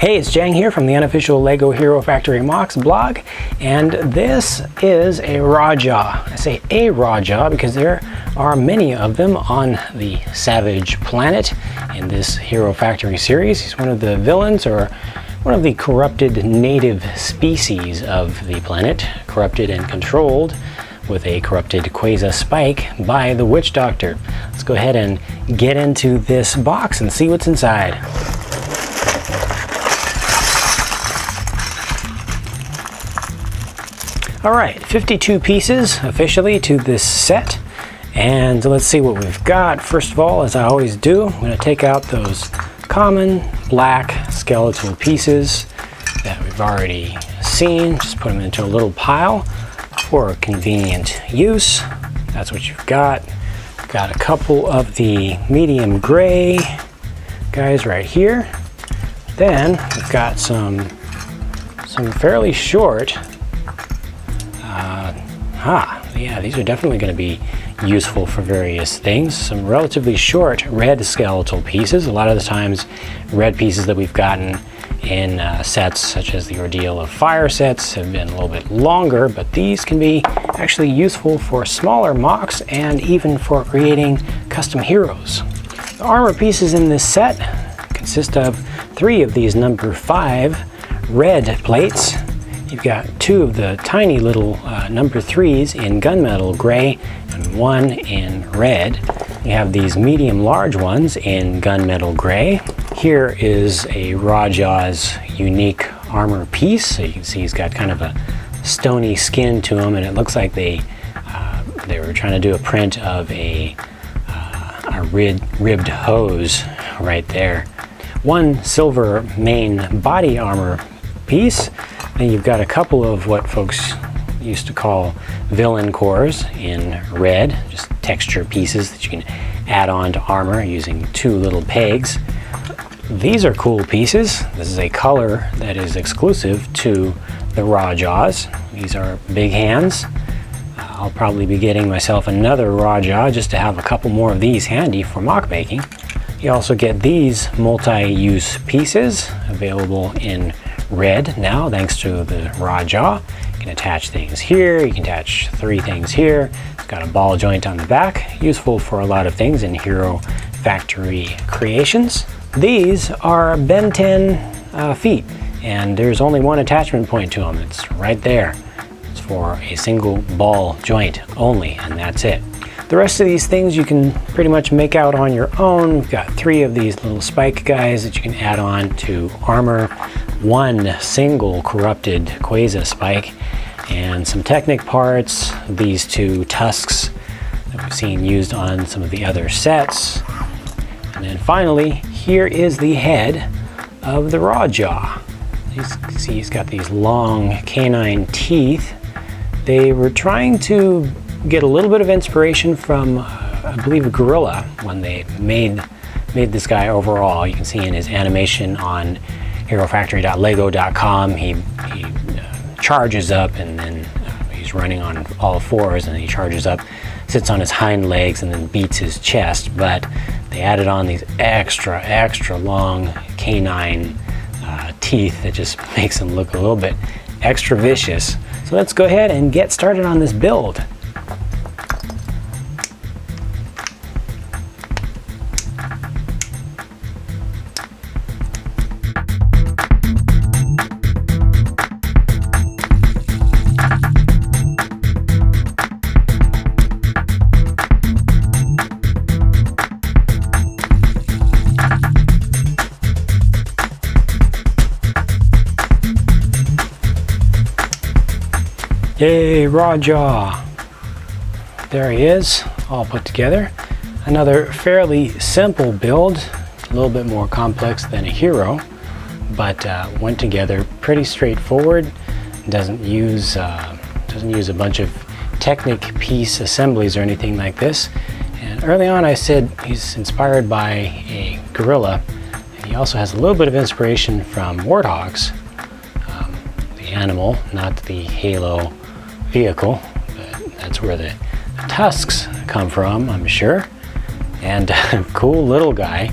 Hey, it's Jang here from the unofficial LEGO Hero Factory Mocks blog, and this is a Raja. I say a Raja because there are many of them on the Savage planet in this Hero Factory series. He's one of the villains, or one of the corrupted native species of the planet, corrupted and controlled with a corrupted Quasar spike by the Witch Doctor. Let's go ahead and get into this box and see what's inside. All right, 52 pieces officially to this set, and let's see what we've got. First of all, as I always do, I'm going to take out those common black skeletal pieces that we've already seen. Just put them into a little pile for convenient use. That's what you've got. Got a couple of the medium gray guys right here. Then we've got some fairly short. Yeah, these are definitely going to be useful for various things. Some relatively short red skeletal pieces. A lot of the times, red pieces that we've gotten in sets such as the Ordeal of Fire sets have been a little bit longer, but these can be actually useful for smaller mocks and even for creating custom heroes. The armor pieces in this set consist of 3 of these number 5 red plates. You've got 2 of the tiny little number 3s in gunmetal gray and 1 in red. You have these medium large ones in gunmetal gray. Here is a Raja's unique armor piece. So you can see he's got kind of a stony skin to him, and it looks like they were trying to do a print of a ribbed hose right there. 1 silver main body armor piece. Then you've got a couple of what folks used to call villain cores in red, just texture pieces that you can add on to armor using 2 little pegs. These are cool pieces. This is a color that is exclusive to the Rajas. These are big hands. I'll probably be getting myself another Raja just to have a couple more of these handy for mock making. You also get these multi-use pieces available in red now, thanks to the Raja. You can attach things here, you can attach 3 things here. It's got a ball joint on the back, useful for a lot of things in Hero Factory creations. These are Ben 10 feet, and there's only 1 attachment point to them. It's right there. It's for a single ball joint only, and that's it. The rest of these things you can pretty much make out on your own. We've got 3 of these little spike guys that you can add on to armor, 1 single corrupted Quasar spike, and some Technic parts, these 2 tusks that we've seen used on some of the other sets. And then finally, here is the head of the Raja. You can see he's got these long canine teeth. They were trying to get a little bit of inspiration from, I believe, a gorilla when they made this guy overall. You can see in his animation on HeroFactory.lego.com, he charges up, and then he's running on all 4s, and he charges up, sits on his hind legs, and then beats his chest. But they added on these extra long canine teeth that just makes him look a little bit extra vicious. So let's go ahead and get started on this build. Yay, Raja! There he is, all put together. Another fairly simple build, a little bit more complex than a hero, but went together pretty straightforward. Doesn't use a bunch of Technic piece assemblies or anything like this. And early on I said he's inspired by a gorilla, and he also has a little bit of inspiration from warthogs, the animal, not the Halo vehicle, but that's where the tusks come from, I'm sure. And cool little guy,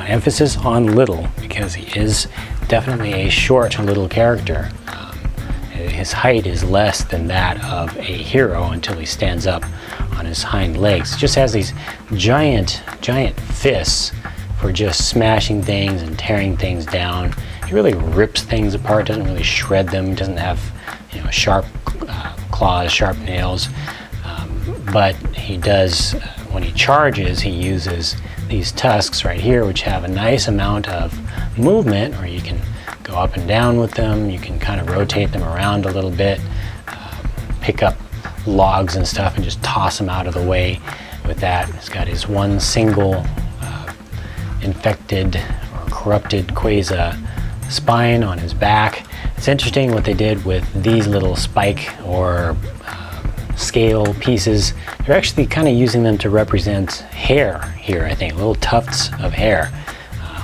emphasis on little, because he is definitely a short little character. His height is less than that of a hero until he stands up on his hind legs. Just has these giant fists for just smashing things and tearing things down. He really rips things apart, doesn't really shred them, doesn't have, you know, sharp claws, sharp nails, but he does, when he charges, he uses these tusks right here, which have a nice amount of movement, or you can go up and down with them. You can kind of rotate them around a little bit, pick up logs and stuff and just toss them out of the way with that. He's got his one single infected or corrupted Quasar spine on his back. It's interesting what they did with these little spike or scale pieces. They're actually kind of using them to represent hair here, I think, little tufts of hair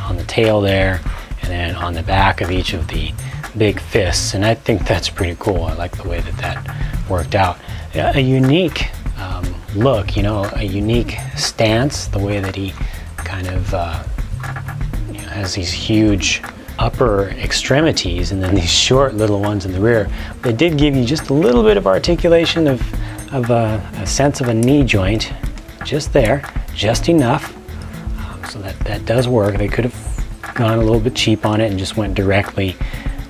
on the tail there, and then on the back of each of the big fists. And I think that's pretty cool. I like the way that that worked out. A unique look, you know, a unique stance, the way that he kind of you know, has these huge upper extremities and then these short little ones in the rear. They did give you just a little bit of articulation of a sense of a knee joint, just there, just enough, so that does work. They could have gone a little bit cheap on it and just went directly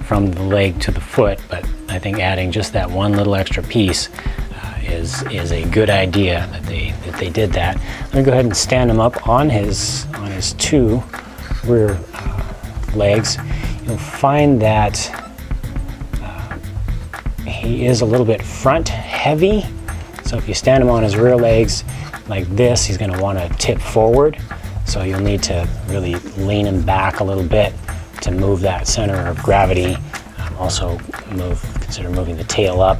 from the leg to the foot, but I think adding just that one little extra piece is a good idea that they did that. I'm gonna go ahead and stand him up on his two rear legs. You'll find that he is a little bit front heavy, so if you stand him on his rear legs like this, he's going to want to tip forward, so you'll need to really lean him back a little bit to move that center of gravity. Also consider moving the tail up,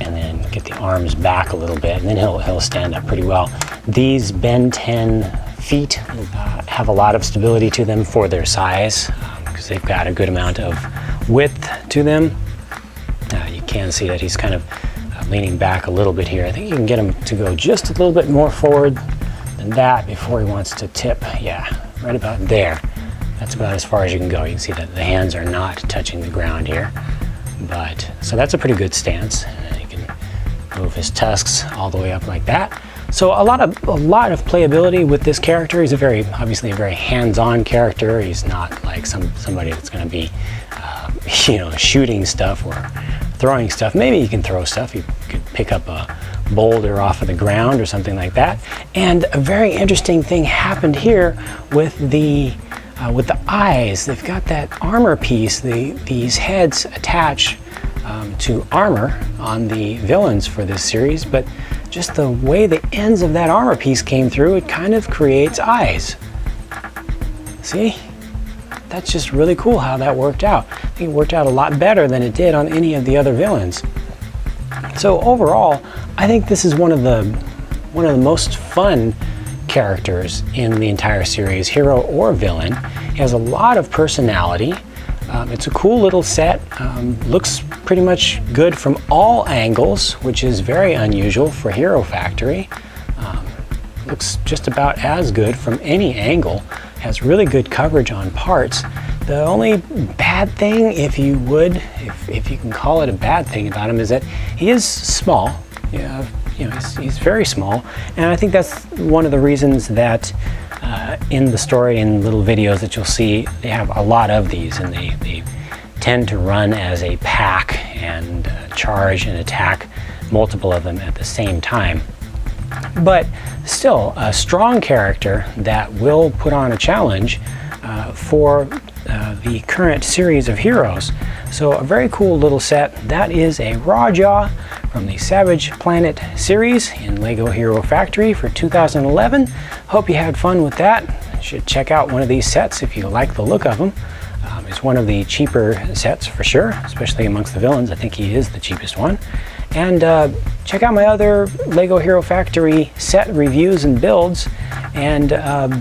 and then get the arms back a little bit, and then he'll stand up pretty well. These Ben 10 feet have a lot of stability to them for their size, because they've got a good amount of width to them. You can see that he's kind of leaning back a little bit here. I think you can get him to go just a little bit more forward than that before he wants to tip. Yeah, right about there. That's about as far as you can go. You can see that the hands are not touching the ground here. But so that's a pretty good stance. You can move his tusks all the way up like that. So a lot of playability with this character. He's obviously a very hands-on character. He's not like somebody that's going to be you know, shooting stuff or throwing stuff. Maybe he can throw stuff. You could pick up a boulder off of the ground or something like that. And a very interesting thing happened here with the eyes. They've got that armor piece. These heads attach to armor on the villains for this series, but just the way the ends of that armor piece came through, it kind of creates eyes. See? That's just really cool how that worked out. I think it worked out a lot better than it did on any of the other villains. So overall, I think this is one of the most fun characters in the entire series, hero or villain. He has a lot of personality. It's a cool little set. Looks pretty much good from all angles, which is very unusual for Hero Factory. Looks just about as good from any angle. Has really good coverage on parts. The only bad thing, if you can call it a bad thing about him, is that he is small. Yeah, you know, he's very small, and I think that's one of the reasons that in the story and little videos that you'll see, they have a lot of these, and they tend to run as a pack and charge and attack multiple of them at the same time. But still, a strong character that will put on a challenge for the current series of heroes. So a very cool little set. That is a Rawjaw from the Savage Planet series in LEGO Hero Factory for 2011. Hope you had fun with that. You should check out one of these sets if you like the look of them. It's one of the cheaper sets for sure, especially amongst the villains. I think he is the cheapest one. And check out my other LEGO Hero Factory set reviews and builds, and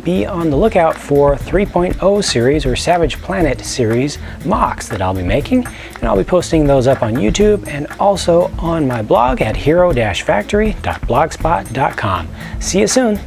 be on the lookout for 3.0 series or Savage Planet series mocks that I'll be making, and I'll be posting those up on YouTube and also on my blog at hero-factory.blogspot.com. See you soon!